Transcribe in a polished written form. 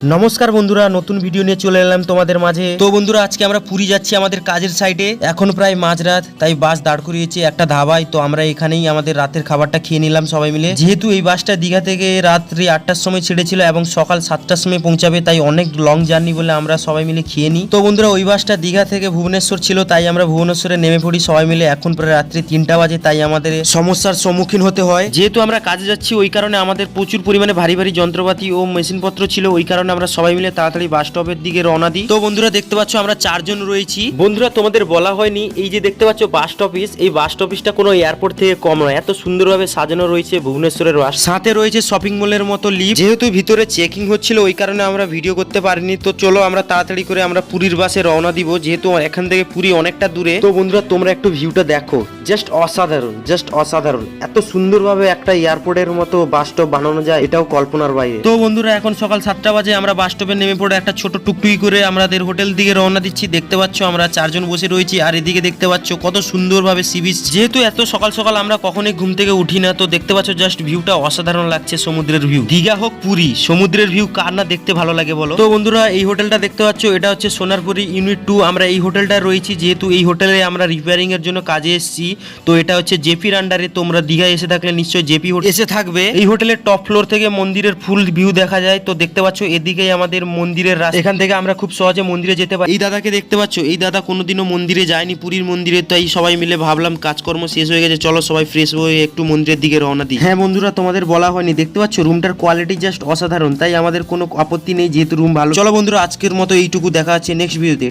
নমস্কার বন্ধুরা, নতুন ভিডিও নিয়ে চলে এলাম তোমাদের মাঝে। তো বন্ধুরা, আজকে আমরা পুরী যাচ্ছি আমাদের কাজের সাইডে। এখন প্রায় মাঝরাত, তাই বাস দাঁড় করিয়েছি একটা ধাবায়। তো আমরা এখানেই আমাদের রাতের খাবারটা খেয়ে নিলাম সবাই মিলে। যেহেতু এই বাসটা দীঘা থেকে রাত্রি 8টার সময় ছেড়েছিল এবং সকাল 7টার সময় পৌঁছাবে, তাই অনেক লং জার্নি বলে আমরা সবাই মিলে খেয়ে নিই। তো বন্ধুরা, ওই বাসটা দীঘা থেকে ভুবনেশ্বর ছিল, তাই আমরা ভুবনেশ্বরে নেমে পড়ি সবাই মিলে। এখন প্রায় রাত্রি 3টা বাজে, তাই আমাদের সমস্যার সম্মুখীন হতে হয়। যেহেতু আমরা কাজে যাচ্ছি, ওই কারণে আমাদের প্রচুর পরিমাণে ভারী ভারী যন্ত্রপাতি ও মেশিনপত্র ছিল, ওই কারণে আমরা সবাই মিলে তাড়াতাড়ি বাস স্টপের দিকে রওনা দিই। তো বন্ধুরা, দেখতে পাচ্ছ আমরা 4 জন রয়েছি। বন্ধুরা, তোমাদের বলা হয়নি, এই যে দেখতে পাচ্ছ বাস স্টপিস, এই বাস স্টপিসটা কোনো এয়ারপোর্ট থেকে কম নয়। এত সুন্দরভাবে সাজানো রয়েছে ভুবনেশ্বরের বাস, সাথে রয়েছে শপিং মলের মতো লিফট। যেহেতু ভিতরে চেকিং হচ্ছিল, ওই কারণে আমরা ভিডিও করতে পারিনি। তো চলো আমরা তাড়াতাড়ি করে আমরা পুরীর বাসে রওনা দিব, যেহেতু এখান থেকে পুরী অনেকটা দূরে। তো বন্ধুরা, তোমরা একটু ভিউটা দেখো, জাস্ট অসাধারণ, জাস্ট অসাধারণ। এত সুন্দরভাবে একটা এয়ারপোর্টের মতো বাস স্টপ বানানো যায়, এটাও কল্পনার বাইরে। তো বন্ধুরা, এখন সকাল 7টা বাজে, আমরা বাস স্টপে নেমে পড়ে একটা ছোট টুকটুকি করে আমাদের হোটেল দিকে রওনা দিচ্ছি। দেখতে পাচ্ছ আমরা 4 জন বসে রয়েছি, আর এদিকে দেখতে পাচ্ছ কত সুন্দরভাবে সি বিচ। যেহেতু এত সকাল সকাল আমরা কখনোই ঘুম থেকে উঠি না, তো দেখতে পাচ্ছ জাস্ট ভিউটা অসাধারণ লাগছে। সমুদ্রের ভিউ, দীঘা হোক পুরী, সমুদ্রের ভিউ কার না দেখতে ভালো লাগে বলো। তো বন্ধুরা, এই হোটেলটা দেখতে পাচ্ছ, এটা হচ্ছে সোনারপুরি ইউনিট 2। আমরা এই হোটেলটা রয়েছি, যেহেতু এই হোটেলে আমরা রিপেয়ারিং এর জন্য কাজে এসেছি। তো এটা হচ্ছে জেপির আন্ডারে। তোমরা দীঘায় এসে থাকলে নিশ্চয়ই জেপি এসে থাকবে। এই হোটেলের টপ ফ্লোর থেকে মন্দিরের ফুল ভিউ দেখা যায়। তো দেখতে পাচ্ছ এদিকেই আমাদের মন্দিরের রাস্তা, এখান থেকে আমরা খুব সহজে মন্দিরে যেতে পারি। এই দাদাকে দেখতে পাচ্ছ, এই দাদা কোনোদিনও মন্দিরে যায়নি, পুরীর মন্দিরে। তাই সবাই মিলে ভাবলাম কাজকর্ম শেষ হয়ে গেছে, চলো সবাই ফ্রেশ হয়ে একটু মন্দিরের দিকে রওনা দিই। হ্যাঁ বন্ধুরা, তোমাদের বলা হয়নি, দেখতে পাচ্ছ রুমটার কোয়ালিটি জাস্ট অসাধারণ, তাই আমাদের কোনো আপত্তি নেই, যেহেতু রুম ভালো। চলো বন্ধুরা, আজকের মতো এইটুকু, দেখা হচ্ছে নেক্সট ভিডিওতে।